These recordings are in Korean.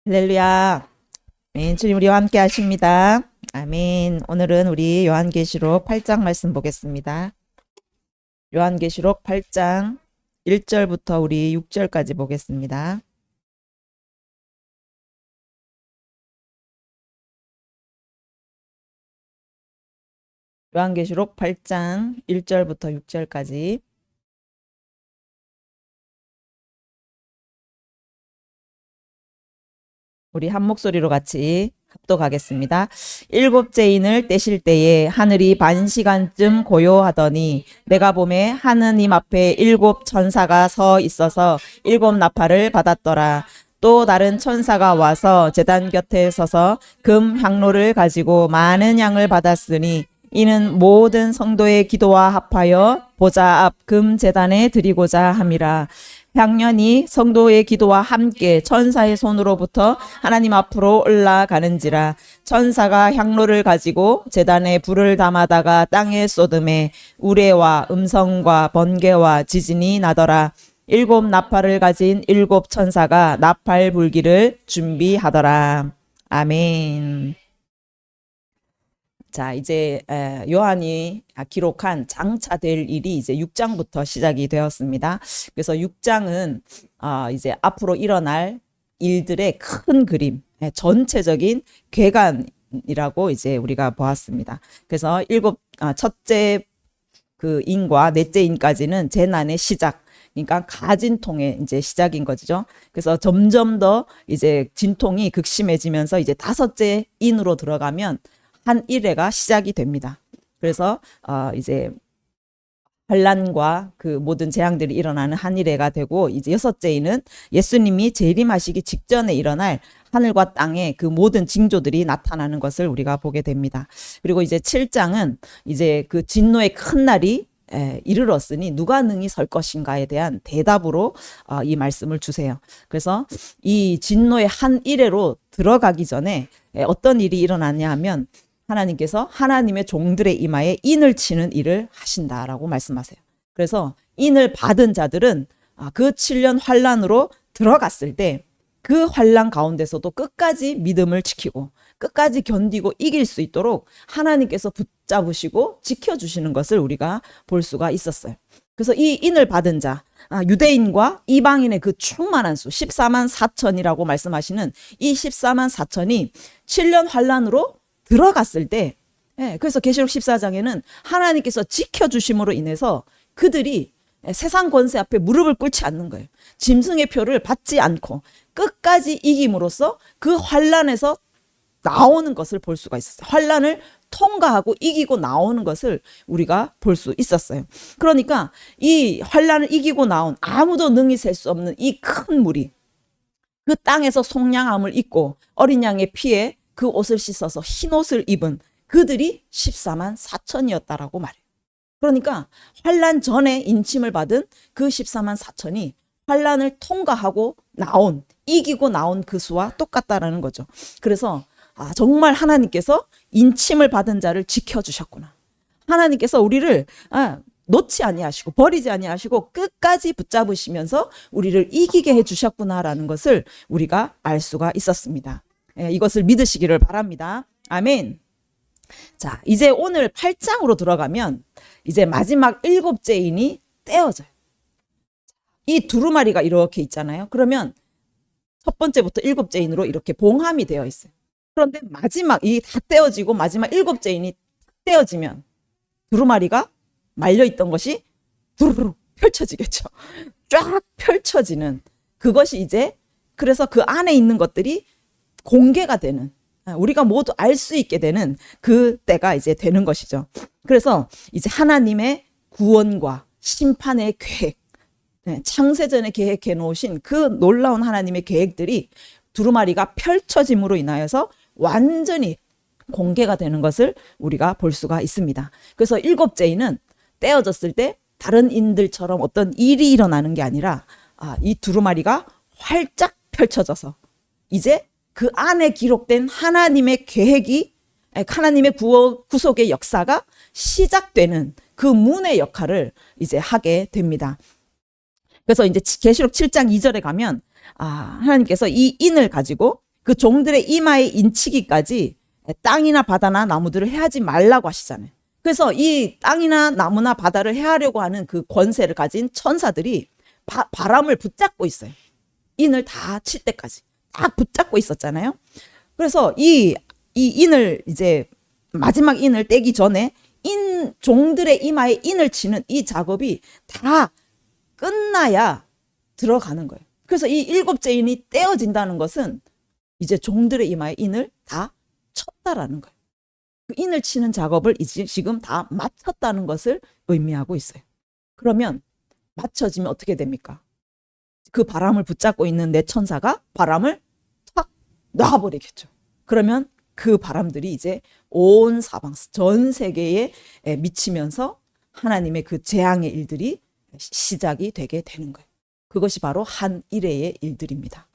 할렐루야. 아멘. 주님 우리와 함께 하십니다. 아멘. 오늘은 우리 요한계시록 8장 말씀 보겠습니다. 요한계시록 8장 1절부터 우리 6절까지 보겠습니다. 요한계시록 8장 1절부터 6절까지. 우리 한 목소리로 같이 합독하겠습니다. 일곱째 인을 떼실 때에 하늘이 반시간쯤 고요하더니 내가 보매 하느님 앞에 일곱 천사가 서 있어서 일곱 나팔을 받았더라. 또 다른 천사가 와서 제단 곁에 서서 금 향로를 가지고 많은 양을 받았으니 이는 모든 성도의 기도와 합하여 보좌 앞 금 제단에 드리고자 함이라. 향년이 성도의 기도와 함께 천사의 손으로부터 하나님 앞으로 올라가는지라. 천사가 향로를 가지고 제단에 불을 담아다가 땅에 쏟음에 우레와 음성과 번개와 지진이 나더라. 일곱 나팔을 가진 일곱 천사가 나팔 불기를 준비하더라. 아멘. 자, 이제 요한이 기록한 장차될 일이 이제 6장부터 시작이 되었습니다. 그래서 6장은 이제 앞으로 일어날 일들의 큰 그림, 전체적인 궤관이라고 이제 우리가 보았습니다. 그래서 첫째 그 인과 넷째 인까지는 재난의 시작, 그러니까 가진통의 이제 시작인 거죠. 그래서 점점 더 이제 진통이 극심해지면서 이제 다섯째 인으로 들어가면 한 일회가 시작이 됩니다. 그래서 이제 환란과 그 모든 재앙들이 일어나는 한 일회가 되고, 이제 여섯째 인은 예수님이 재림하시기 직전에 일어날 하늘과 땅의 그 모든 징조들이 나타나는 것을 우리가 보게 됩니다. 그리고 이제 7장은 이제 그 진노의 큰 날이 이르렀으니 누가 능히 설 것인가에 대한 대답으로 이 말씀을 주세요. 그래서 이 진노의 한 일회로 들어가기 전에 어떤 일이 일어나냐 하면, 하나님께서 하나님의 종들의 이마에 인을 치는 일을 하신다라고 말씀하세요. 그래서 인을 받은 자들은 그 7년 환란으로 들어갔을 때 그 환란 가운데서도 끝까지 믿음을 지키고 끝까지 견디고 이길 수 있도록 하나님께서 붙잡으시고 지켜주시는 것을 우리가 볼 수가 있었어요. 그래서 이 인을 받은 자, 유대인과 이방인의 그 충만한 수 14만 4천이라고 말씀하시는 이 14만 4천이 7년 환란으로 들어갔을 때, 그래서 계시록 14장에는 하나님께서 지켜주심으로 인해서 그들이 세상 권세 앞에 무릎을 꿇지 않는 거예요. 짐승의 표를 받지 않고 끝까지 이김으로써 그 환란에서 나오는 것을 볼 수가 있었어요. 환란을 통과하고 이기고 나오는 것을 우리가 볼 수 있었어요. 그러니까 이 환란을 이기고 나온 아무도 능히 셀 수 없는 이 큰 무리, 그 땅에서 속량함을 입고 어린 양의 피에 그 옷을 씻어서 흰 옷을 입은 그들이 14만 4천이었다라고 말해요. 그러니까 환란 전에 인침을 받은 그 14만 4천이 환란을 통과하고 나온, 이기고 나온 그 수와 똑같다라는 거죠. 그래서 정말 하나님께서 인침을 받은 자를 지켜주셨구나. 하나님께서 우리를 놓지 아니하시고 버리지 아니하시고 끝까지 붙잡으시면서 우리를 이기게 해주셨구나라는 것을 우리가 알 수가 있었습니다. 이것을 믿으시기를 바랍니다. 아멘. 자, 이제 오늘 8장으로 들어가면 이제 마지막 일곱째 인이 떼어져요. 이 두루마리가 이렇게 있잖아요. 그러면 첫 번째부터 일곱째 인으로 이렇게 봉함이 되어 있어요. 그런데 마지막 이 다 떼어지고 마지막 일곱째 인이 떼어지면 두루마리가 말려있던 것이 두루루 펼쳐지겠죠. 쫙 펼쳐지는 그것이 이제, 그래서 그 안에 있는 것들이 공개가 되는, 우리가 모두 알 수 있게 되는 그 때가 이제 되는 것이죠. 그래서 이제 하나님의 구원과 심판의 계획, 창세전에 계획해 놓으신 그 놀라운 하나님의 계획들이 두루마리가 펼쳐짐으로 인하여서 완전히 공개가 되는 것을 우리가 볼 수가 있습니다. 그래서 일곱째 인은 떼어졌을 때 다른 인들처럼 어떤 일이 일어나는 게 아니라 이 두루마리가 활짝 펼쳐져서 이제 그 안에 기록된 하나님의 계획이, 하나님의 구속의 역사가 시작되는 그 문의 역할을 이제 하게 됩니다. 그래서 이제 계시록 7장 2절에 가면 하나님께서 이 인을 가지고 그 종들의 이마에 인치기까지 땅이나 바다나 나무들을 해하지 말라고 하시잖아요. 그래서 이 땅이나 나무나 바다를 해하려고 하는 그 권세를 가진 천사들이 바람을 붙잡고 있어요. 인을 다 칠 때까지 딱 붙잡고 있었잖아요. 그래서 이 인을 이제 마지막 인을 떼기 전에 종들의 이마에 인을 치는 이 작업이 다 끝나야 들어가는 거예요. 그래서 이 일곱째 인이 떼어진다는 것은 이제 종들의 이마에 인을 다 쳤다라는 거예요. 그 인을 치는 작업을 이제 지금 다 마쳤다는 것을 의미하고 있어요. 그러면 맞춰지면 어떻게 됩니까? 그 바람을 붙잡고 있는 내 천사가 바람을 탁 놔버리겠죠. 그러면 그 바람들이 이제 온 사방 전 세계에 미치면서 하나님의 그 재앙의 일들이 시작이 되게 되는 거예요. 그것이 바로 한 일회의 일들입니다.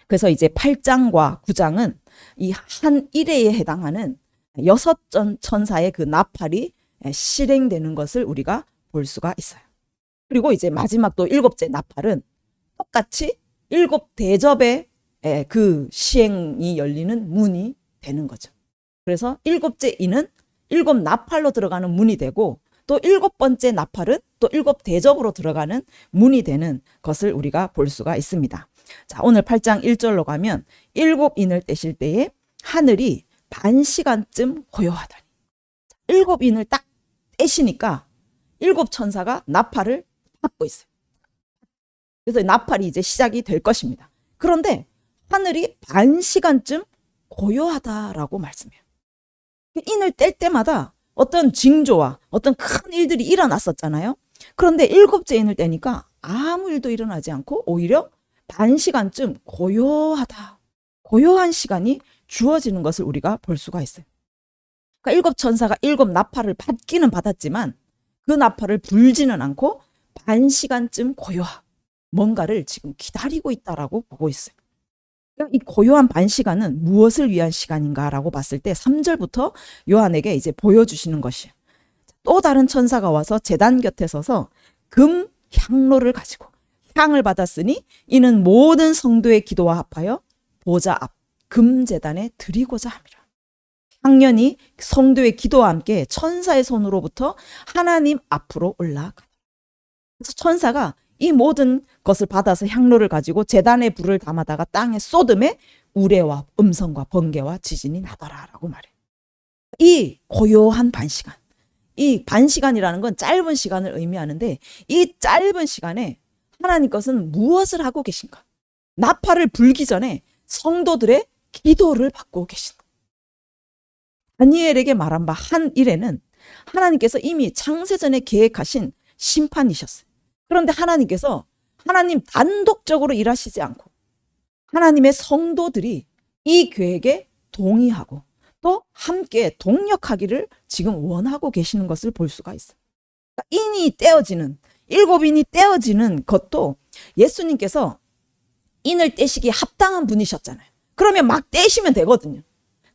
그래서 이제 8장과 9장은 이 한 일회에 해당하는 6전 천사의 그 나팔이 실행되는 것을 우리가 볼 수가 있어요. 그리고 이제 마지막 또 7째 나팔은 똑같이 7대접의 그 시행이 열리는 문이 되는 거죠. 그래서 7째 인은 7나팔로 들어가는 문이 되고 또 7번째 나팔은 또 7대접으로 들어가는 문이 되는 것을 우리가 볼 수가 있습니다. 자, 오늘 8장 1절로 가면 7인을 떼실 때에 하늘이 반 시간쯤 고요하더니 7인을 딱 떼시니까 7천사가 나팔을 받고 있어요. 그래서 나팔이 이제 시작이 될 것입니다. 그런데 하늘이 반 시간쯤 고요하다라고 말씀해요. 인을 뗄 때마다 어떤 징조와 어떤 큰 일들이 일어났었잖아요. 그런데 7째 인을 떼니까 아무 일도 일어나지 않고 오히려 반 시간쯤 고요한 시간이 주어지는 것을 우리가 볼 수가 있어요. 그러니까 7천사가 7나팔을 받기는 받았지만 그 나팔을 불지는 않고 반 시간쯤 뭔가를 지금 기다리고 있다라고 보고 있어요. 그러니까 이 고요한 반 시간은 무엇을 위한 시간인가라고 봤을 때 3절부터 요한에게 이제 보여주시는 것이에요. 또 다른 천사가 와서 제단 곁에 서서 금 향로를 가지고 향을 받았으니 이는 모든 성도의 기도와 합하여 보좌 앞 금제단에 드리고자 함이라. 향년이 성도의 기도와 함께 천사의 손으로부터 하나님 앞으로 올라가. 그래서 천사가 이 모든 것을 받아서 향로를 가지고 제단에 불을 담아다가 땅에 쏟음에 우레와 음성과 번개와 지진이 나더라라고 말해요. 이 고요한 반시간, 이 반시간이라는 건 짧은 시간을 의미하는데 이 짧은 시간에 하나님 것은 무엇을 하고 계신가? 나팔을 불기 전에 성도들의 기도를 받고 계신다. 다니엘에게 말한 바 한 일에는 하나님께서 이미 창세전에 계획하신 심판이셨어요. 그런데 하나님 단독적으로 일하시지 않고 하나님의 성도들이 이 계획에 동의하고 또 함께 동력하기를 지금 원하고 계시는 것을 볼 수가 있어요. 인이 떼어지는 7인이 떼어지는 것도 예수님께서 인을 떼시기에 합당한 분이셨잖아요. 그러면 막 떼시면 되거든요.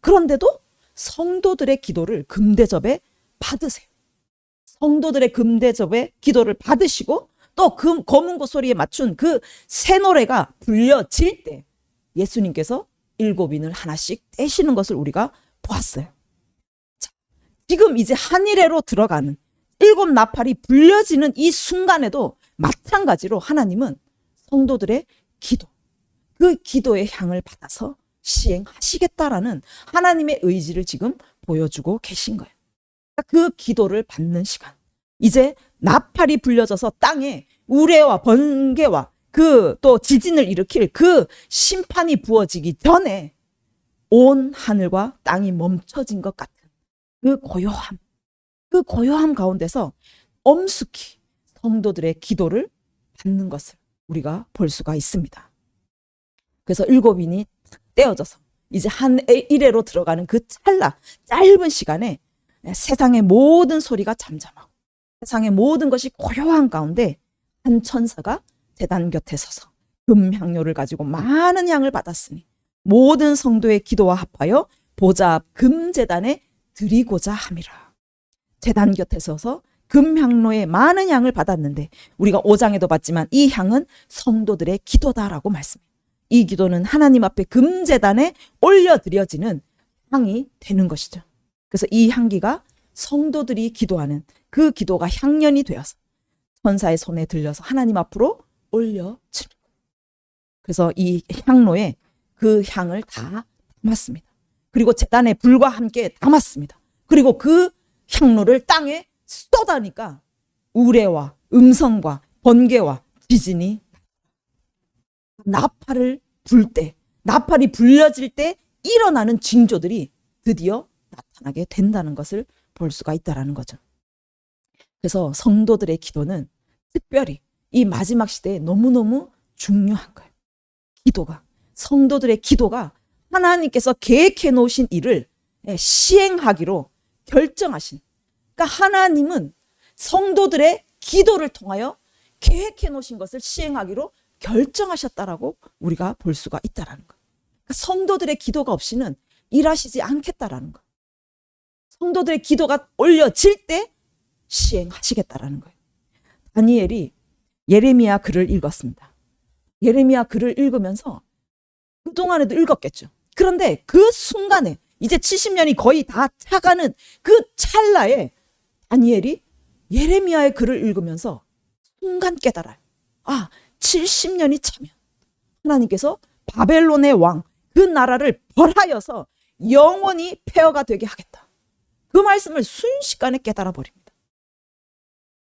그런데도 성도들의 기도를 금대접에 받으세요. 성도들의 금대접에 기도를 받으시고 또 그 검은고 소리에 맞춘 그 새 노래가 불려질 때 예수님께서 7인을 하나씩 떼시는 것을 우리가 보았어요. 자, 지금 이제 한일회로 들어가는 7나팔이 불려지는 이 순간에도 마찬가지로 하나님은 성도들의 기도, 그 기도의 향을 받아서 시행하시겠다라는 하나님의 의지를 지금 보여주고 계신 거예요. 그 기도를 받는 시간, 이제 나팔이 불려져서 땅에 우레와 번개와 그 또 지진을 일으킬 그 심판이 부어지기 전에 온 하늘과 땅이 멈춰진 것 같은 그 고요함 가운데서 엄숙히 성도들의 기도를 받는 것을 우리가 볼 수가 있습니다. 그래서 7인이 떼어져서 이제 한 일회로 들어가는 그 찰나 짧은 시간에 세상의 모든 소리가 잠잠하고 세상의 모든 것이 고요한 가운데 한 천사가 제단 곁에 서서 금향료를 가지고 많은 향을 받았으니 모든 성도의 기도와 합하여 보좌 앞 금제단에 드리고자 함이라. 제단 곁에 서서 금향로에 많은 향을 받았는데 우리가 5장에도 봤지만 이 향은 성도들의 기도다라고 말씀해요. 이 기도는 하나님 앞에 금제단에 올려드려지는 향이 되는 것이죠. 그래서 이 향기가 성도들이 기도하는 그 기도가 향연이 되어서 천사의 손에 들려서 하나님 앞으로 올려지는 거예요. 그래서 이 향로에 그 향을 다 담았습니다. 그리고 제단에 불과 함께 담았습니다. 그리고 그 향로를 땅에 쏟아니까 우레와 음성과 번개와 지진이 나팔을 불 때, 나팔이 불려질 때 일어나는 징조들이 드디어 나타나게 된다는 것을 볼 수가 있다는 거죠. 그래서 성도들의 기도는 특별히 이 마지막 시대에 너무너무 중요한 거예요. 기도가, 성도들의 기도가 하나님께서 계획해 놓으신 일을 시행하기로 결정하신, 그러니까 하나님은 성도들의 기도를 통하여 계획해 놓으신 것을 시행하기로 결정하셨다라고 우리가 볼 수가 있다라는 거예요. 그러니까 성도들의 기도가 없이는 일하시지 않겠다라는 거예요. 성도들의 기도가 올려질 때 시행하시겠다라는 거예요. 다니엘이 예레미야 글을 읽었습니다. 예레미야 글을 읽으면서 그동안에도 읽었겠죠. 그런데 그 순간에 이제 70년이 거의 다 차가는 그 찰나에 다니엘이 예레미야의 글을 읽으면서 순간 깨달아요. 아, 70년이 차면 하나님께서 바벨론의 왕, 그 나라를 벌하여서 영원히 폐허가 되게 하겠다. 그 말씀을 순식간에 깨달아 버립니다.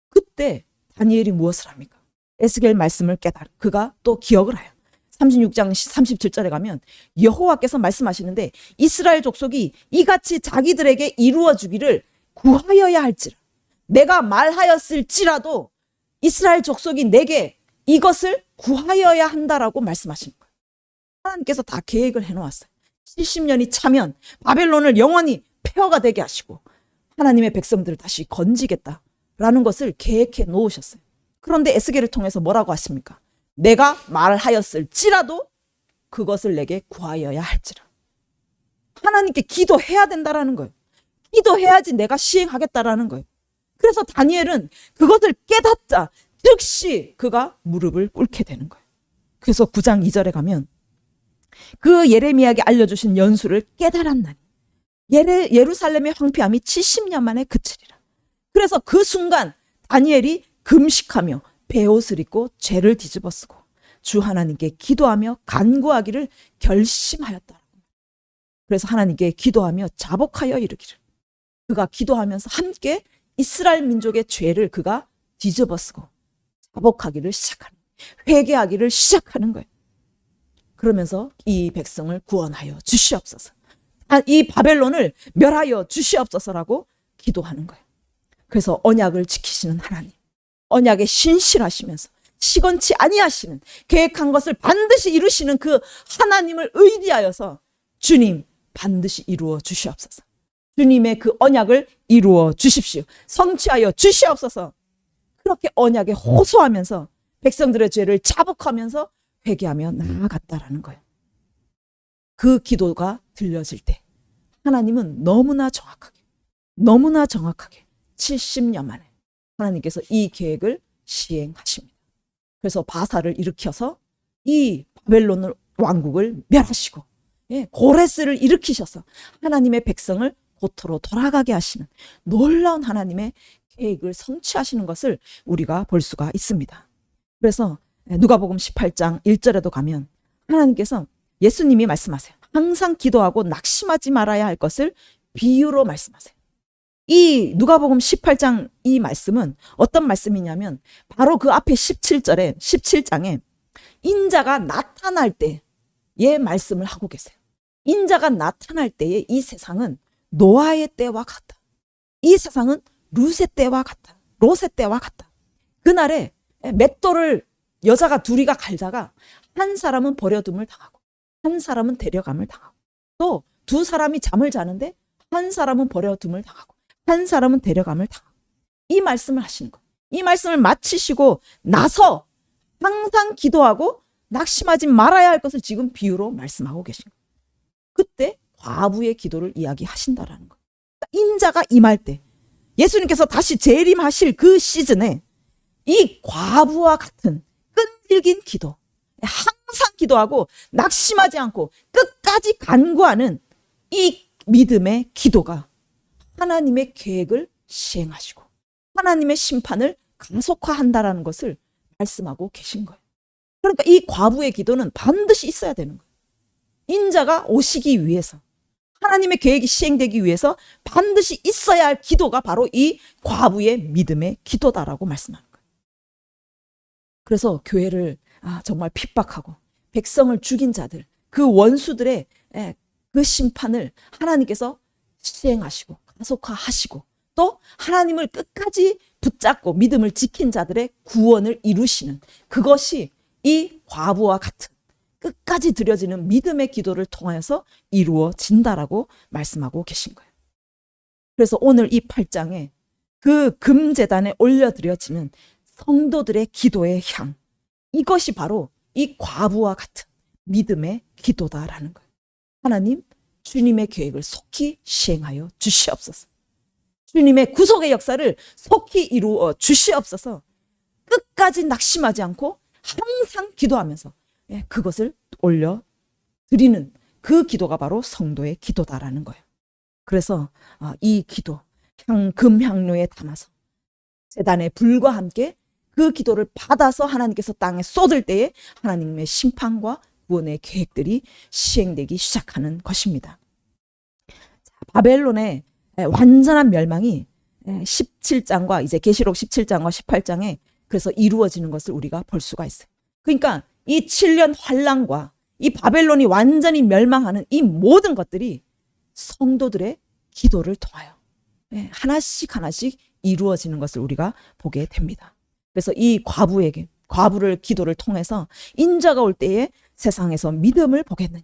그때 다니엘이 무엇을 합니까? 에스겔 말씀을 깨달아 그가 또 기억을 해요. 36장 37절에 가면 여호와께서 말씀하시는데 이스라엘 족속이 이같이 자기들에게 이루어 주기를 구하여야 할지라. 내가 말하였을지라도 이스라엘 족속이 내게 이것을 구하여야 한다라고 말씀하신 거예요. 하나님께서 다 계획을 해놓았어요. 70년이 차면 바벨론을 영원히 폐허가 되게 하시고 하나님의 백성들을 다시 건지겠다라는 것을 계획해 놓으셨어요. 그런데 에스겔을 통해서 뭐라고 하십니까? 내가 말하였을지라도 그것을 내게 구하여야 할지라. 하나님께 기도해야 된다라는 거예요. 기도해야지 내가 시행하겠다라는 거예요. 그래서 다니엘은 그것을 깨닫자 즉시 그가 무릎을 꿇게 되는 거예요. 그래서 9장 2절에 가면 그 예레미야에게 알려주신 연수를 깨달았나니 예루살렘의 황폐함이 70년 만에 그치리라. 그래서 그 순간 다니엘이 금식하며 베옷을 입고 죄를 뒤집어 쓰고 주 하나님께 기도하며 간구하기를 결심하였다. 그래서 하나님께 기도하며 자복하여 이르기를, 그가 기도하면서 함께 이스라엘 민족의 죄를 그가 뒤집어 쓰고 자복하기를 시작하는, 회개하기를 시작하는 거예요. 그러면서 이 백성을 구원하여 주시옵소서, 이 바벨론을 멸하여 주시옵소서라고 기도하는 거예요. 그래서 언약을 지키시는 하나님, 언약에 신실하시면서 시건치 아니하시는, 계획한 것을 반드시 이루시는 그 하나님을 의지하여서 주님 반드시 이루어 주시옵소서, 주님의 그 언약을 이루어 주십시오, 성취하여 주시옵소서, 그렇게 언약에 호소하면서 백성들의 죄를 자복하면서 회개하며 나아갔다라는 거예요. 그 기도가 들려질 때 하나님은 너무나 정확하게 70년 만에 하나님께서 이 계획을 시행하십니다. 그래서 바사를 일으켜서 이 바벨론 왕국을 멸하시고 고레스를 일으키셔서 하나님의 백성을 고토로 돌아가게 하시는 놀라운 하나님의 계획을 성취하시는 것을 우리가 볼 수가 있습니다. 그래서 누가복음 18장 1절에도 가면 하나님께서, 예수님이 말씀하세요. 항상 기도하고 낙심하지 말아야 할 것을 비유로 말씀하세요. 이 누가복음 18장 이 말씀은 어떤 말씀이냐면 바로 그 앞에 17장에 인자가 나타날 때의 말씀을 하고 계세요. 인자가 나타날 때의 이 세상은 노아의 때와 같다. 이 세상은 롯의 때와 같다. 그날에 맷돌을 여자가 둘이가 갈다가 한 사람은 버려둠을 당하고 한 사람은 데려감을 당하고, 또 두 사람이 잠을 자는데 한 사람은 버려둠을 당하고 한 사람은 데려감을 당하고, 이 말씀을 하시는 거예요. 이 말씀을 마치시고 나서 항상 기도하고 낙심하지 말아야 할 것을 지금 비유로 말씀하고 계신 거예요. 그때 과부의 기도를 이야기하신다라는 거예요. 인자가 임할 때, 예수님께서 다시 재림하실 그 시즌에 이 과부와 같은 끈질긴 기도, 항상 기도하고 낙심하지 않고 끝까지 간구하는 이 믿음의 기도가 하나님의 계획을 시행하시고 하나님의 심판을 가속화한다라는 것을 말씀하고 계신 거예요. 그러니까 이 과부의 기도는 반드시 있어야 되는 거예요. 인자가 오시기 위해서, 하나님의 계획이 시행되기 위해서 반드시 있어야 할 기도가 바로 이 과부의 믿음의 기도다라고 말씀하는 거예요. 그래서 교회를 정말 핍박하고 백성을 죽인 자들, 그 원수들의 그 심판을 하나님께서 시행하시고 가속화하시고 또 하나님을 끝까지 붙잡고 믿음을 지킨 자들의 구원을 이루시는 그것이 이 과부와 같은 끝까지 드려지는 믿음의 기도를 통하여서 이루어진다라고 말씀하고 계신 거예요. 그래서 오늘 이 8장에 그 금제단에 올려드려지는 성도들의 기도의 향, 이것이 바로 이 과부와 같은 믿음의 기도다라는 거예요. 하나님, 주님의 계획을 속히 시행하여 주시옵소서. 주님의 구속의 역사를 속히 이루어 주시옵소서. 끝까지 낙심하지 않고 항상 기도하면서 그것을 올려드리는 그 기도가 바로 성도의 기도다라는 거예요. 그래서 이 기도, 금향로에 담아서 제단의 불과 함께 그 기도를 받아서 하나님께서 땅에 쏟을 때에 하나님의 심판과 구원의 계획들이 시행되기 시작하는 것입니다. 바벨론의 완전한 멸망이 17장과 이제 계시록 17장과 18장에 그래서 이루어지는 것을 우리가 볼 수가 있어요. 그러니까 이 7년 환란과 이 바벨론이 완전히 멸망하는 이 모든 것들이 성도들의 기도를 통하여 하나씩 하나씩 이루어지는 것을 우리가 보게 됩니다. 그래서 이 과부를 기도를 통해서 인자가 올 때에 세상에서 믿음을 보겠느냐.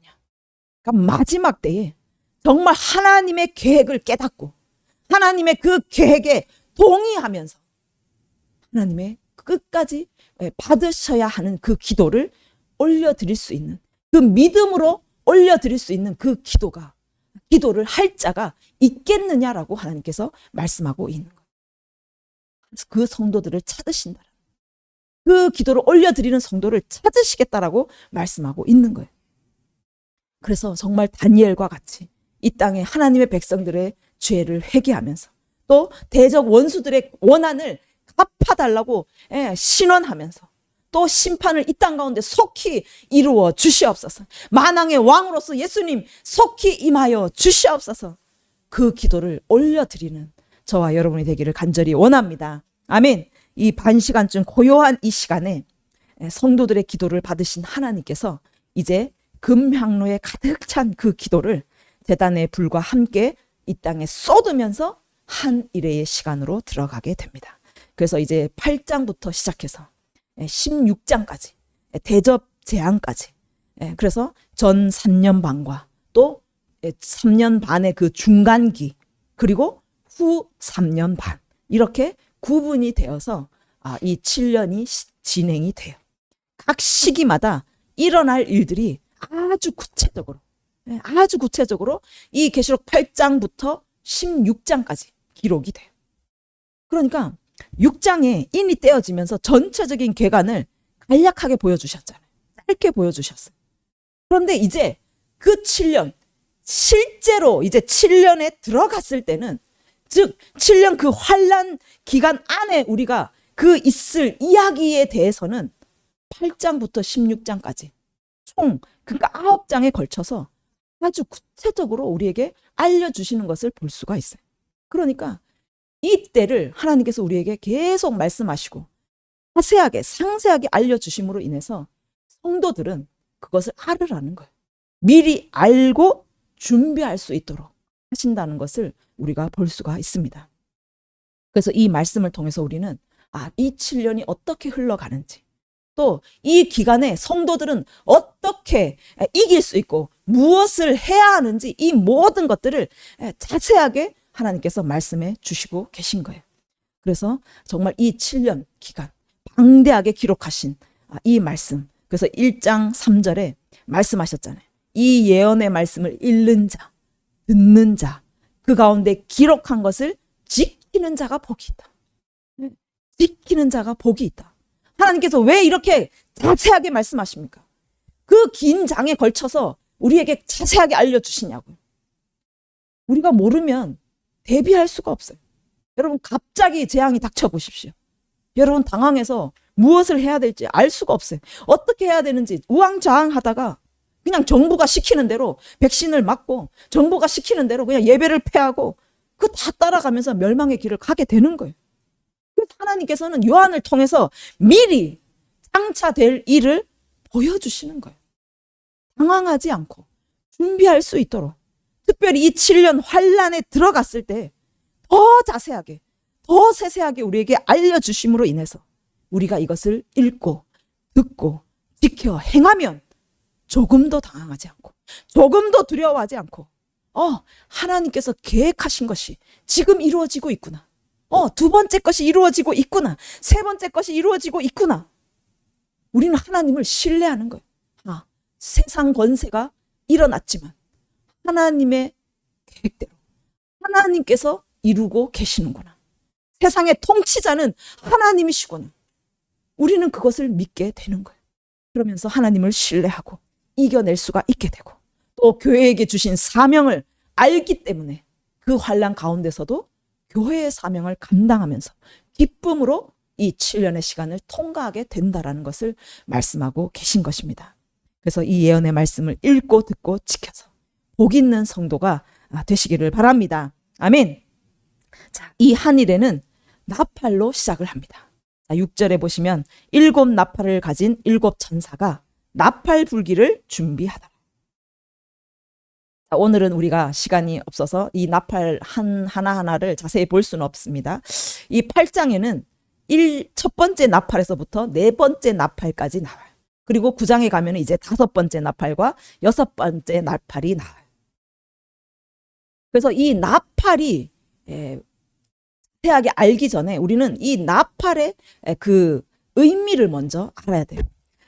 그러니까 마지막 때에 정말 하나님의 계획을 깨닫고 하나님의 그 계획에 동의하면서 하나님의 끝까지 받으셔야 하는 그 기도를 올려드릴 수 있는, 그 믿음으로 올려드릴 수 있는 그 기도를 할 자가 있겠느냐라고 하나님께서 말씀하고 있는 거예요. 그 성도들을 찾으신다. 그 기도를 올려드리는 성도를 찾으시겠다라고 말씀하고 있는 거예요. 그래서 정말 다니엘과 같이 이 땅에 하나님의 백성들의 죄를 회개하면서 또 대적 원수들의 원한을 갚아달라고 신원하면서 또 심판을 이 땅 가운데 속히 이루어 주시옵소서. 만왕의 왕으로서 예수님 속히 임하여 주시옵소서. 그 기도를 올려드리는 저와 여러분이 되기를 간절히 원합니다. 아멘. 이 반시간쯤 고요한 이 시간에 성도들의 기도를 받으신 하나님께서 이제 금향로에 가득 찬 그 기도를 제단의 불과 함께 이 땅에 쏟으면서 한 일회의 시간으로 들어가게 됩니다. 그래서 이제 8장부터 시작해서 16장까지 대접 재앙까지, 그래서 전 3년 반과 또 3년 반의 그 중간기 그리고 후 3년 반 이렇게 구분이 되어서 이 7년이 진행이 돼요. 각 시기마다 일어날 일들이 아주 구체적으로 이 계시록 8장부터 16장까지 기록이 돼요. 그러니까 6장에 인이 떼어지면서 전체적인 계간을 간략하게 보여주셨잖아요. 짧게 보여주셨어요. 그런데 이제 그 7년, 실제로 이제 7년에 들어갔을 때는, 즉 7년 그 환란 기간 안에 우리가 그 있을 이야기에 대해서는 8장부터 16장까지 총 그러니까 9장에 걸쳐서 아주 구체적으로 우리에게 알려주시는 것을 볼 수가 있어요. 그러니까 이때를 하나님께서 우리에게 계속 말씀하시고 자세하게 상세하게 알려주심으로 인해서 성도들은 그것을 알으라는 거예요. 미리 알고 준비할 수 있도록 하신다는 것을 우리가 볼 수가 있습니다. 그래서 이 말씀을 통해서 우리는 이 7년이 어떻게 흘러가는지, 또 이 기간에 성도들은 어떻게 이길 수 있고 무엇을 해야 하는지, 이 모든 것들을 자세하게 하나님께서 말씀해 주시고 계신 거예요. 그래서 정말 이 7년 기간 방대하게 기록하신 이 말씀, 그래서 1장 3절에 말씀하셨잖아요. 이 예언의 말씀을 읽는 자, 듣는 자, 그 가운데 기록한 것을 지키는 자가 복이 있다. 지키는 자가 복이 있다. 하나님께서 왜 이렇게 자세하게 말씀하십니까? 그 긴 장에 걸쳐서 우리에게 자세하게 알려주시냐고요. 우리가 모르면 대비할 수가 없어요. 여러분, 갑자기 재앙이 닥쳐보십시오. 여러분, 당황해서 무엇을 해야 될지 알 수가 없어요. 어떻게 해야 되는지 우왕좌왕하다가 그냥 정부가 시키는 대로 백신을 맞고 정부가 시키는 대로 그냥 예배를 패하고 그 다 따라가면서 멸망의 길을 가게 되는 거예요. 그래서 하나님께서는 요한을 통해서 미리 장차 될 일을 보여주시는 거예요. 당황하지 않고 준비할 수 있도록, 특별히 이 7년 환란에 들어갔을 때 더 자세하게, 더 세세하게 우리에게 알려주심으로 인해서 우리가 이것을 읽고 듣고 지켜 행하면 조금도 당황하지 않고 조금도 두려워하지 않고 하나님께서 계획하신 것이 지금 이루어지고 있구나. 두 번째 것이 이루어지고 있구나. 세 번째 것이 이루어지고 있구나. 우리는 하나님을 신뢰하는 거예요. 세상 권세가 일어났지만 하나님의 계획대로 하나님께서 이루고 계시는구나. 세상의 통치자는 하나님이시구나. 우리는 그것을 믿게 되는 거예요. 그러면서 하나님을 신뢰하고 이겨낼 수가 있게 되고, 또 교회에게 주신 사명을 알기 때문에 그 환난 가운데서도 교회의 사명을 감당하면서 기쁨으로 이 7년의 시간을 통과하게 된다라는 것을 말씀하고 계신 것입니다. 그래서 이 예언의 말씀을 읽고 듣고 지켜서 복 있는 성도가 되시기를 바랍니다. 아멘. 자, 이 한일에는 나팔로 시작을 합니다. 6절에 보시면 7 나팔을 가진 7 천사가 나팔 불기를 준비하다. 자, 오늘은 우리가 시간이 없어서 이 나팔 하나하나를 자세히 볼 수는 없습니다. 이 8장에는 첫 번째 나팔에서부터 네 번째 나팔까지 나와요. 그리고 9장에 가면 이제 5번째 나팔과 6번째 나팔이 나와요. 그래서 이 나팔이 자세하게 알기 전에 우리는 이 나팔의 그 의미를 먼저 알아야 돼요.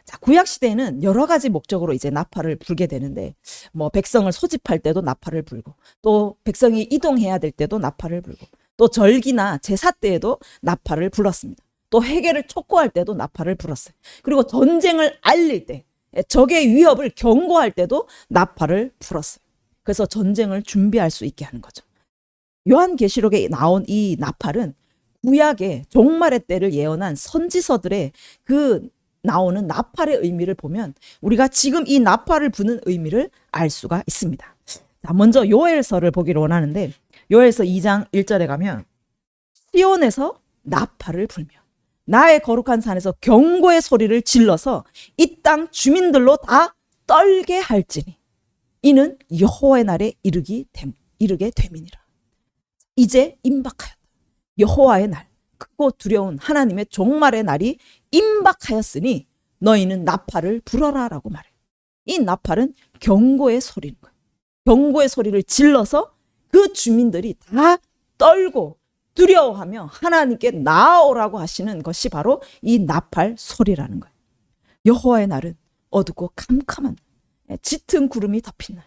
자, 구약 시대에는 여러 가지 목적으로 이제 나팔을 불게 되는데, 뭐 백성을 소집할 때도 나팔을 불고, 또 백성이 이동해야 될 때도 나팔을 불고, 또 절기나 제사 때에도 나팔을 불렀습니다. 또 회개를 촉구할 때도 나팔을 불었어요. 그리고 전쟁을 알릴 때, 적의 위협을 경고할 때도 나팔을 불었어요. 그래서 전쟁을 준비할 수 있게 하는 거죠. 요한계시록에 나온 이 나팔은 구약의 종말의 때를 예언한 선지서들의 그 나오는 나팔의 의미를 보면 우리가 지금 이 나팔을 부는 의미를 알 수가 있습니다. 자, 먼저 요엘서를 보기를 원하는데, 요엘서 2장 1절에 가면 시온에서 나팔을 불며 나의 거룩한 산에서 경고의 소리를 질러서 이 땅 주민들로 다 떨게 할지니 이는 여호와의 날에 이르게 됨이니라. 이제 임박하였다. 여호와의 날, 크고 두려운 하나님의 종말의 날이 임박하였으니 너희는 나팔을 불어라 라고 말해요. 이 나팔은 경고의 소리인 거예요. 경고의 소리를 질러서 그 주민들이 다 떨고 두려워하며 하나님께 나아오라고 하시는 것이 바로 이 나팔 소리라는 거예요. 여호와의 날은 어둡고 캄캄한 짙은 구름이 덮인 날.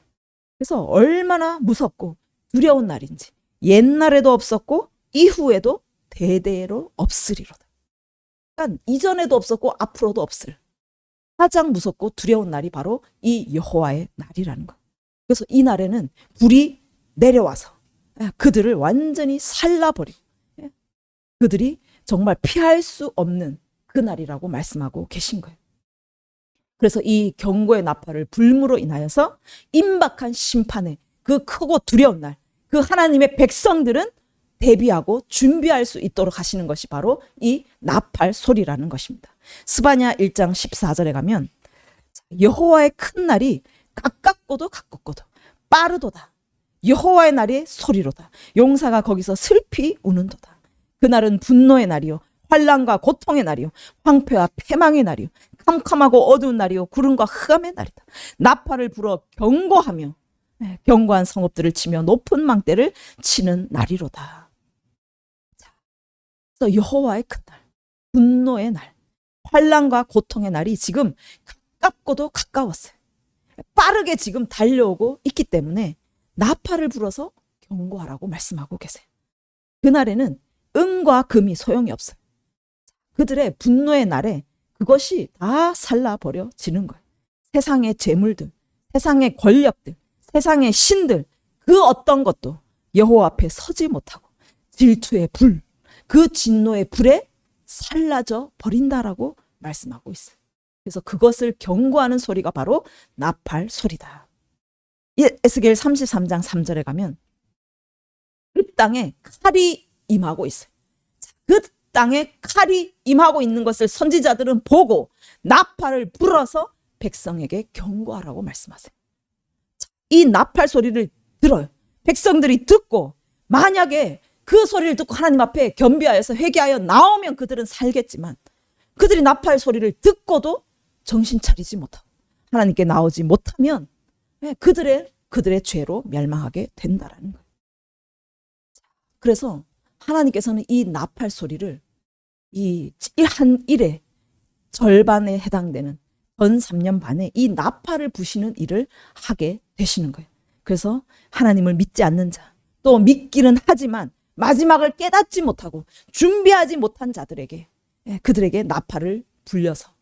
그래서 얼마나 무섭고 두려운 날인지 옛날에도 없었고 이후에도 대대로 없으리로다. 그러니까 이전에도 없었고 앞으로도 없을 가장 무섭고 두려운 날이 바로 이 여호와의 날이라는 거예요. 그래서 이 날에는 불이 내려와서 그들을 완전히 살라버리고 그들이 정말 피할 수 없는 그 날이라고 말씀하고 계신 거예요. 그래서 이 경고의 나팔을 불므로 인하여서 임박한 심판의 그 크고 두려운 날, 그 하나님의 백성들은 대비하고 준비할 수 있도록 하시는 것이 바로 이 나팔 소리라는 것입니다. 스바냐 1장 14절에 가면 여호와의 큰 날이 가깝고도 가깝고도 빠르도다. 여호와의 날이 소리로다. 용사가 거기서 슬피 우는도다. 그날은 분노의 날이요 환난과 고통의 날이요 황폐와 패망의 날이요 캄캄하고 어두운 날이요 구름과 흑암의 날이다. 나팔을 불어 경고하며 견고한 성읍들을 치며 높은 망대를 치는 날이로다. 그래서 여호와의 큰 날, 분노의 날, 환난과 고통의 날이 지금 가깝고도 가까웠어요. 빠르게 지금 달려오고 있기 때문에 나팔을 불어서 경고하라고 말씀하고 계세요. 그날에는 은과 금이 소용이 없어요. 그들의 분노의 날에 그것이 다 살라버려지는 거예요. 세상의 재물들, 세상의 권력들, 세상의 신들, 그 어떤 것도 여호와 앞에 서지 못하고 질투의 불, 그 진노의 불에 살라져 버린다라고 말씀하고 있어요. 그래서 그것을 경고하는 소리가 바로 나팔 소리다. 에스겔 33장 3절에 가면 그 땅에 칼이 임하고 있어요. 그 땅에 칼이 임하고 있는 것을 선지자들은 보고 나팔을 불어서 백성에게 경고하라고 말씀하세요. 이 나팔 소리를 들어요. 백성들이 듣고 만약에 그 소리를 듣고 하나님 앞에 겸비하여서 회개하여 나오면 그들은 살겠지만 그들이 나팔 소리를 듣고도 정신 차리지 못하고 하나님께 나오지 못하면 그들의 죄로 멸망하게 된다라는 거예요. 그래서 하나님께서는 이 나팔 소리를 이 한 일의 절반에 해당되는 전 3년 반에 이 나팔을 부시는 일을 하게 되시는 거예요. 그래서 하나님을 믿지 않는 자, 또 믿기는 하지만 마지막을 깨닫지 못하고 준비하지 못한 자들에게 그들에게 나팔을 불려서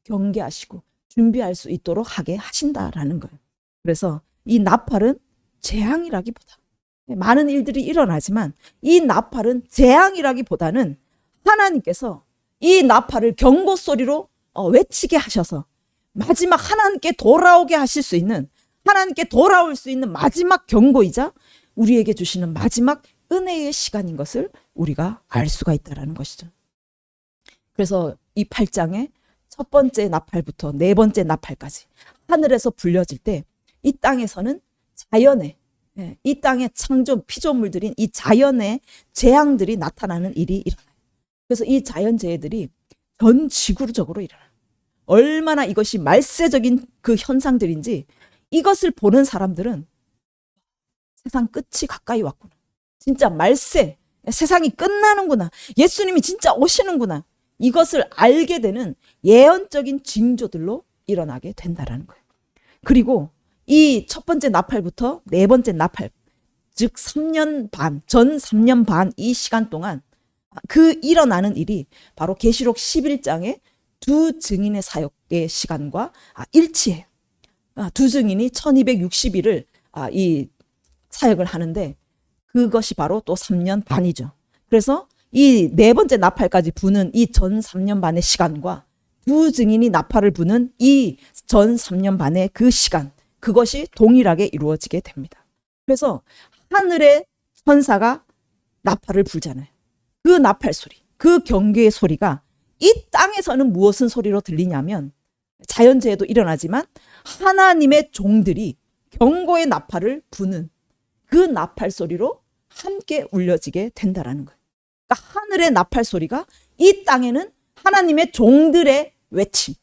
경계하시고 준비할 수 있도록 하게 하신다라는 거예요. 그래서 이 나팔은 재앙이라기보다 많은 일들이 일어나지만 이 나팔은 재앙이라기보다는 하나님께서 이 나팔을 경고 소리로 외치게 하셔서 마지막 하나님께 돌아오게 하실 수 있는, 하나님께 돌아올 수 있는 마지막 경고이자 우리에게 주시는 마지막 은혜의 시간인 것을 우리가 알 수가 있다는 것이죠. 그래서 이 8장에 첫 번째 나팔부터 네 번째 나팔까지 하늘에서 불려질 때 이 땅에서는 자연의, 이 땅의 창조 피조물들인 이 자연의 재앙들이 나타나는 일이 일어나요. 그래서 이 자연재해들이 전 지구적으로 일어나요. 얼마나 이것이 말세적인 그 현상들인지 이것을 보는 사람들은 세상 끝이 가까이 왔구나. 진짜 말세, 세상이 끝나는구나. 예수님이 진짜 오시는구나. 이것을 알게 되는 예언적인 징조들로 일어나게 된다는 거예요. 그리고 이 첫 번째 나팔부터 네 번째 나팔, 즉 3년 반, 전 3년 반 이 시간 동안 그 일어나는 일이 바로 계시록 11장의 두 증인의 사역의 시간과 일치해요. 두 증인이 1260일을 이 사역을 하는데 그것이 바로 또 3년 반이죠. 그래서 이 네 번째 나팔까지 부는 이 전 3년 반의 시간과 두 증인이 나팔을 부는 이 전 3년 반의 그 시간, 그것이 동일하게 이루어지게 됩니다. 그래서 하늘의 천사가 나팔을 불잖아요. 그 나팔 소리, 그 경계의 소리가 이 땅에서는 무엇은 소리로 들리냐면 자연재해도 일어나지만 하나님의 종들이 경고의 나팔을 부는 그 나팔 소리로 함께 울려지게 된다라는 거예요. 그러니까 하늘의 나팔 소리가 이 땅에는 하나님의 종들의 외침,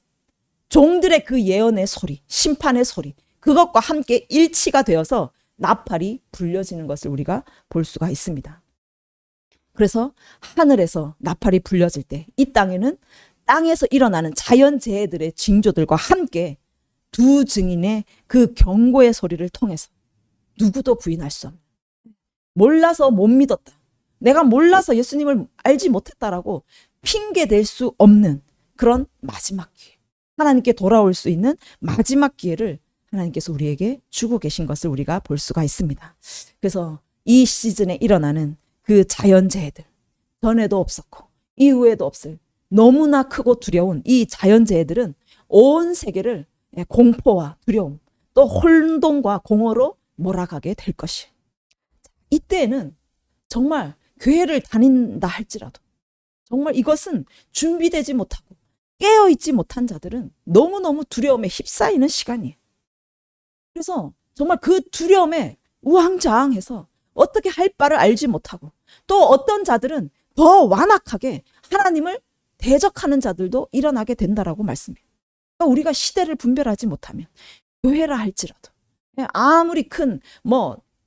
종들의 그 예언의 소리, 심판의 소리, 그것과 함께 일치가 되어서 나팔이 불려지는 것을 우리가 볼 수가 있습니다. 그래서 하늘에서 나팔이 불려질 때 이 땅에는 땅에서 일어나는 자연재해들의 징조들과 함께 두 증인의 그 경고의 소리를 통해서 누구도 부인할 수 없는, 몰라서 못 믿었다, 내가 몰라서 예수님을 알지 못했다라고 핑계댈 수 없는 그런 마지막 기회, 하나님께 돌아올 수 있는 마지막 기회를 하나님께서 우리에게 주고 계신 것을 우리가 볼 수가 있습니다. 그래서 이 시즌에 일어나는 그 자연재해들, 전에도 없었고 이후에도 없을 너무나 크고 두려운 이 자연재해들은 온 세계를 공포와 두려움, 또 혼돈과 공허로 몰아가게 될 것이에요. 이때에는 정말 교회를 다닌다 할지라도 정말 이것은 준비되지 못하고 깨어있지 못한 자들은 너무너무 두려움에 휩싸이는 시간이에요. 그래서 정말 그 두려움에 우왕좌왕해서 어떻게 할 바를 알지 못하고, 또 어떤 자들은 더 완악하게 하나님을 대적하는 자들도 일어나게 된다라고 말씀해요. 그러니까 우리가 시대를 분별하지 못하면 교회라 할지라도, 아무리 큰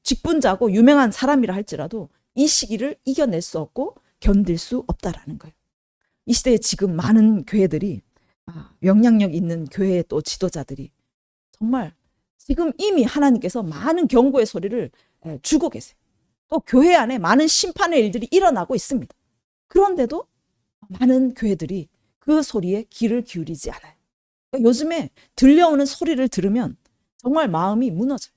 직분자고 유명한 사람이라 할지라도 이 시기를 이겨낼 수 없고 견딜 수 없다라는 거예요. 이 시대에 지금 많은 교회들이, 영향력 있는 교회의 또 지도자들이 정말 지금 이미 하나님께서 많은 경고의 소리를 주고 계세요. 또 교회 안에 많은 심판의 일들이 일어나고 있습니다. 그런데도 많은 교회들이 그 소리에 귀를 기울이지 않아요. 그러니까 요즘에 들려오는 소리를 들으면 정말 마음이 무너져요.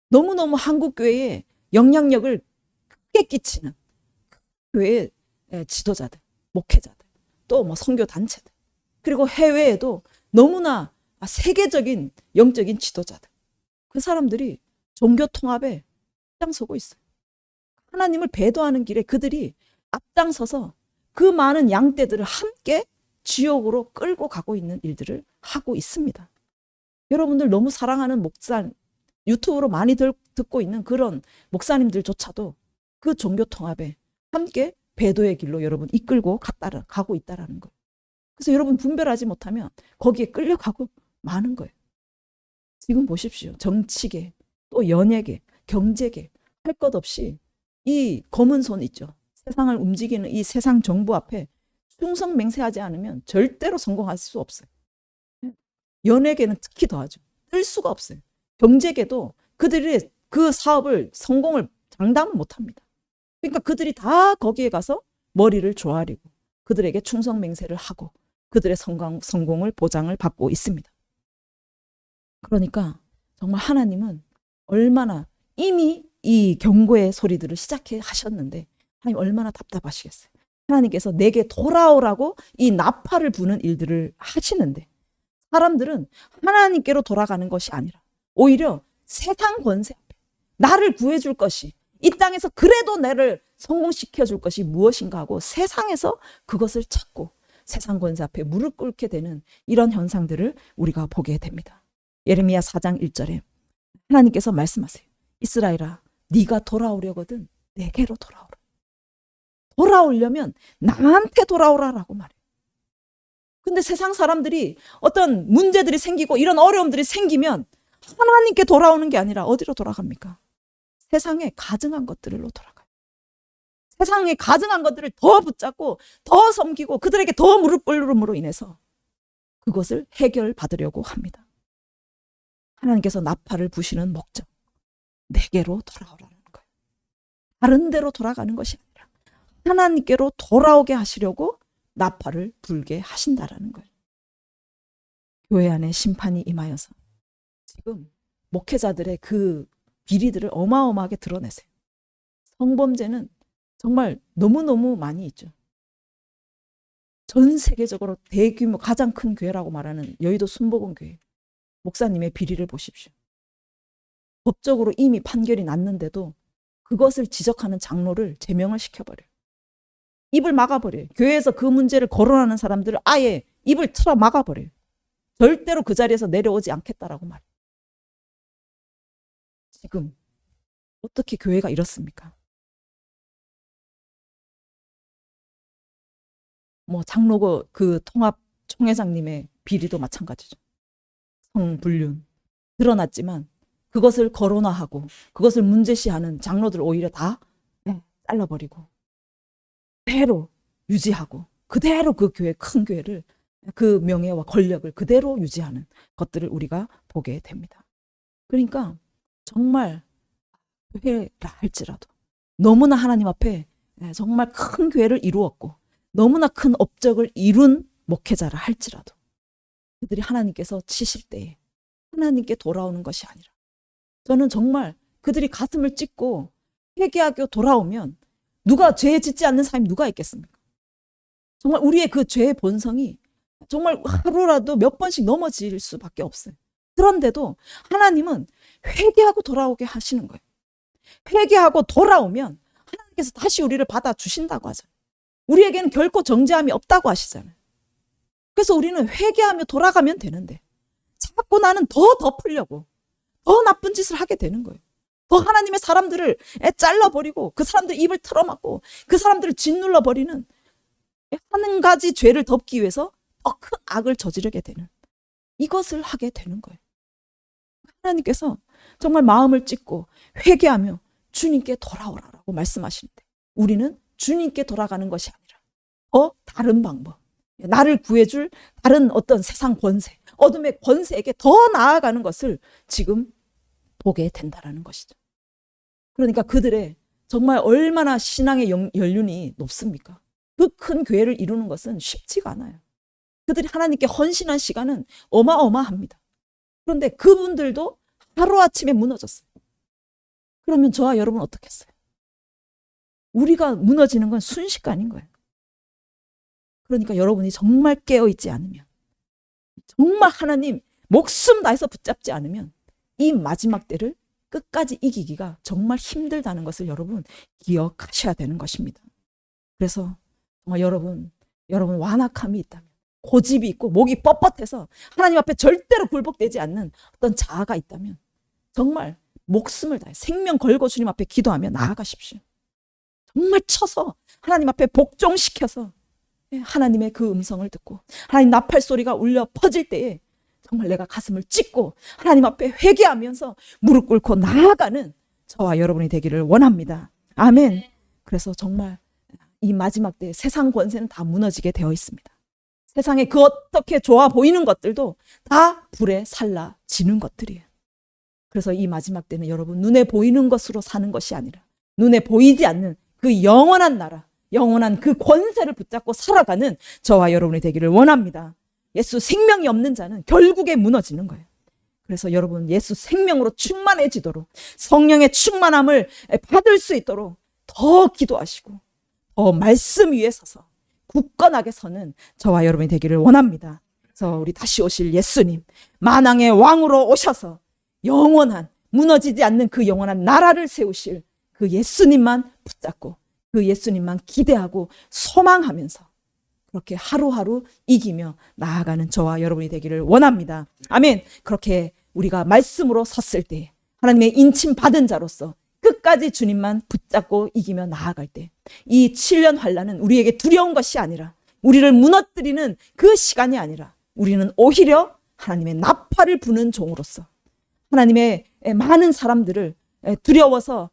너무너무 한국교회에 영향력을 크게 끼치는 교회 지도자들, 목회자들, 또 뭐 선교단체들, 그리고 해외에도 너무나 세계적인 영적인 지도자들, 그 사람들이 종교 통합에 앞장서고 있어요. 하나님을 배도하는 길에 그들이 앞장서서 그 많은 양떼들을 함께 지옥으로 끌고 가고 있는 일들을 하고 있습니다. 여러분들 너무 사랑하는 목사, 유튜브로 많이 듣고 있는 그런 목사님들조차도 그 종교 통합에 함께 배도의 길로 여러분 이끌고 가고 있다라는 거예요. 그래서 여러분 분별하지 못하면 거기에 끌려가고 마는 거예요. 지금 보십시오. 정치계, 또 연예계, 경제계, 할 것 없이 이 검은 손 있죠. 세상을 움직이는 이 세상 정부 앞에 충성맹세하지 않으면 절대로 성공할 수 없어요. 연예계는 특히 더하죠. 뜰 수가 없어요. 경제계도 그들의 그 사업을 성공을 장담을 못합니다. 그러니까 그들이 다 거기에 가서 머리를 조아리고 그들에게 충성맹세를 하고 그들의 성공을 보장을 받고 있습니다. 그러니까 정말 하나님은 얼마나 이미 이 경고의 소리들을 시작해 하셨는데 하나님 얼마나 답답하시겠어요. 하나님께서 내게 돌아오라고 이 나팔을 부는 일들을 하시는데 사람들은 하나님께로 돌아가는 것이 아니라 오히려 세상 권세 앞에 나를 구해줄 것이 이 땅에서 그래도 나를 성공시켜줄 것이 무엇인가 하고 세상에서 그것을 찾고 세상 권세 앞에 무릎 꿇게 되는 이런 현상들을 우리가 보게 됩니다. 예레미야 4장 1절에 하나님께서 말씀하세요. 이스라엘아 네가 돌아오려거든 내게로 돌아오라. 돌아오려면 나한테 돌아오라라고 말해요. 근데 세상 사람들이 어떤 문제들이 생기고 이런 어려움들이 생기면 하나님께 돌아오는 게 아니라 어디로 돌아갑니까? 세상에 가증한 것들로 돌아가요. 세상에 가증한 것들을 더 붙잡고 더 섬기고 그들에게 더 무릎 꿇음으로 인해서 그것을 해결받으려고 합니다. 하나님께서 나팔을 부시는 목적, 내게로 돌아오라는 거예요. 다른 데로 돌아가는 것이 아니라 하나님께로 돌아오게 하시려고 나팔을 불게 하신다라는 거예요. 교회 안에 심판이 임하여서 지금 목회자들의 그 비리들을 어마어마하게 드러내세요. 성범죄는 정말 너무너무 많이 있죠. 전 세계적으로 대규모 가장 큰 교회라고 말하는 여의도 순복음교회 목사님의 비리를 보십시오. 법적으로 이미 판결이 났는데도 그것을 지적하는 장로를 제명을 시켜버려요. 입을 막아버려요. 교회에서 그 문제를 거론하는 사람들을 아예 입을 틀어 막아버려요. 절대로 그 자리에서 내려오지 않겠다라고 말해요. 지금 어떻게 교회가 이렇습니까? 뭐 장로고 그 통합 총회장님의 비리도 마찬가지죠. 성불륜 드러났지만 그것을 거론화하고 그것을 문제시하는 장로들 오히려 다 잘라버리고 그대로 유지하고 그대로 그 교회 큰 교회를 그 명예와 권력을 그대로 유지하는 것들을 우리가 보게 됩니다. 그러니까 정말 교회라 할지라도 너무나 하나님 앞에 정말 큰 교회를 이루었고 너무나 큰 업적을 이룬 목회자라 할지라도 그들이 하나님께서 치실 때에 하나님께 돌아오는 것이 아니라 저는 정말 그들이 가슴을 찢고 회개하고 돌아오면 누가 죄 짓지 않는 사람이 누가 있겠습니까? 정말 우리의 그 죄의 본성이 정말 하루라도 몇 번씩 넘어질 수밖에 없어요. 그런데도 하나님은 회개하고 돌아오게 하시는 거예요. 회개하고 돌아오면 하나님께서 다시 우리를 받아주신다고 하잖아요. 우리에게는 결코 정죄함이 없다고 하시잖아요. 그래서 우리는 회개하며 돌아가면 되는데 자꾸 나는 더 덮으려고 더 나쁜 짓을 하게 되는 거예요. 더 하나님의 사람들을 잘라버리고 그 사람들 입을 틀어막고 그 사람들을 짓눌러버리는 한 가지 죄를 덮기 위해서 더 큰 악을 저지르게 되는 이것을 하게 되는 거예요. 하나님께서 정말 마음을 찢고 회개하며 주님께 돌아오라라고 말씀하시는데 우리는 주님께 돌아가는 것이 아니라 다른 방법, 나를 구해줄 다른 어떤 세상 권세, 어둠의 권세에게 더 나아가는 것을 지금 보게 된다라는 것이죠. 그러니까 그들의 정말 얼마나 신앙의 연륜이 높습니까? 그 큰 교회를 이루는 것은 쉽지가 않아요. 그들이 하나님께 헌신한 시간은 어마어마합니다. 그런데 그분들도 하루아침에 무너졌어요. 그러면 저와 여러분 어떻게 했어요? 우리가 무너지는 건 순식간인 거예요. 그러니까 여러분이 정말 깨어있지 않으면, 정말 하나님 목숨 다해서 붙잡지 않으면 이 마지막 때를 끝까지 이기기가 정말 힘들다는 것을 여러분 기억하셔야 되는 것입니다. 그래서 정말 여러분 완악함이 있다면, 고집이 있고 목이 뻣뻣해서 하나님 앞에 절대로 굴복되지 않는 어떤 자아가 있다면 정말 목숨을 다해 생명 걸고 주님 앞에 기도하며 나아가십시오. 정말 쳐서 하나님 앞에 복종시켜서 하나님의 그 음성을 듣고 하나님 나팔 소리가 울려 퍼질 때에 정말 내가 가슴을 찢고 하나님 앞에 회개하면서 무릎 꿇고 나아가는 저와 여러분이 되기를 원합니다. 아멘. 그래서 정말 이 마지막 때 세상 권세는 다 무너지게 되어 있습니다. 세상에 그 어떻게 좋아 보이는 것들도 다 불에 살라지는 것들이에요. 그래서 이 마지막 때는 여러분 눈에 보이는 것으로 사는 것이 아니라 눈에 보이지 않는 그 영원한 나라, 영원한 그 권세를 붙잡고 살아가는 저와 여러분이 되기를 원합니다. 예수 생명이 없는 자는 결국에 무너지는 거예요. 그래서 여러분 예수 생명으로 충만해지도록 성령의 충만함을 받을 수 있도록 더 기도하시고 더 말씀 위에 서서 굳건하게 서는 저와 여러분이 되기를 원합니다. 그래서 우리 다시 오실 예수님, 만왕의 왕으로 오셔서 영원한 무너지지 않는 그 영원한 나라를 세우실 그 예수님만 붙잡고 그 예수님만 기대하고 소망하면서 그렇게 하루하루 이기며 나아가는 저와 여러분이 되기를 원합니다. 아멘. 그렇게 우리가 말씀으로 섰을 때 하나님의 인침 받은 자로서 끝까지 주님만 붙잡고 이기며 나아갈 때 이 7년 환난은 우리에게 두려운 것이 아니라 우리를 무너뜨리는 그 시간이 아니라 우리는 오히려 하나님의 나팔을 부는 종으로서 하나님의 많은 사람들을 두려워서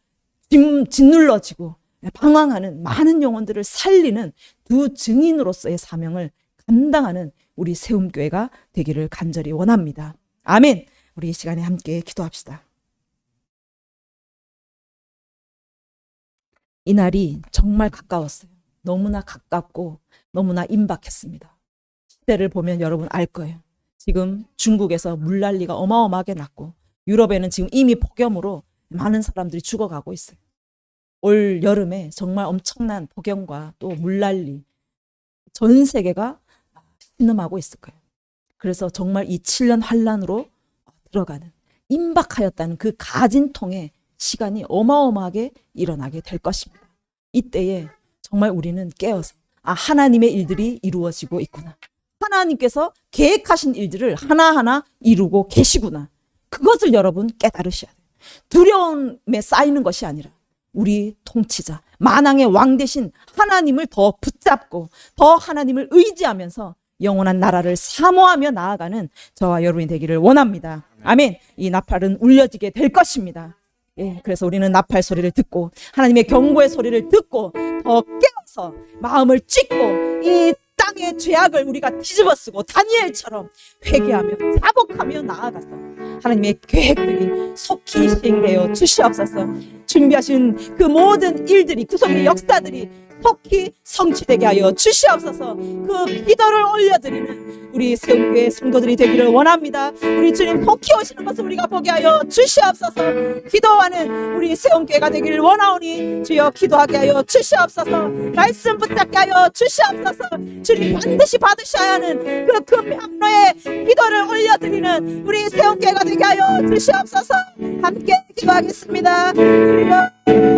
짓눌러지고 방황하는 많은 영혼들을 살리는 두 증인으로서의 사명을 감당하는 우리 세움교회가 되기를 간절히 원합니다. 아멘. 우리 이 시간에 함께 기도합시다. 이 날이 정말 가까웠어요. 너무나 가깝고 너무나 임박했습니다. 시대를 보면 여러분 알 거예요. 지금 중국에서 물난리가 어마어마하게 났고 유럽에는 지금 이미 폭염으로 많은 사람들이 죽어가고 있어요. 올 여름에 정말 엄청난 폭염과 또 물난리, 전 세계가 신음하고 있을 거예요. 그래서 정말 이 7년 환란으로 들어가는 임박하였다는 그 가진통의 시간이 어마어마하게 일어나게 될 것입니다. 이때에 정말 우리는 깨어서 하나님의 일들이 이루어지고 있구나. 하나님께서 계획하신 일들을 하나하나 이루고 계시구나. 그것을 여러분 깨달으셔야 돼요. 두려움에 쌓이는 것이 아니라 우리 통치자, 만왕의 왕 대신 하나님을 더 붙잡고 더 하나님을 의지하면서 영원한 나라를 사모하며 나아가는 저와 여러분이 되기를 원합니다. 아멘. 이 나팔은 울려지게 될 것입니다. 그래서 우리는 나팔 소리를 듣고 하나님의 경고의 소리를 듣고 더 깨어서 마음을 찢고 이 땅의 죄악을 우리가 뒤집어쓰고 다니엘처럼 회개하며 자복하며 나아가서 하나님의 계획들이 속히 시행되어 주시옵소서. 준비하신 그 모든 일들이 구속의 역사들이 속히 성취되게 하여 주시옵소서. 그 기도를 올려드리는 우리 세움교회 성도들이 되기를 원합니다. 우리 주님 속히 오시는 것을 우리가 보게 하여 주시옵소서. 기도하는 우리 세움교회가 되기를 원하오니 주여 기도하게 하여 주시옵소서. 말씀 붙잡게 하여 주시옵소서. 주님 반드시 받으셔야 하는 그 금향로의 기도를 올려드리는 우리 세움교회가 되게 하여 주시옵소서. 함께 기도하겠습니다. 주여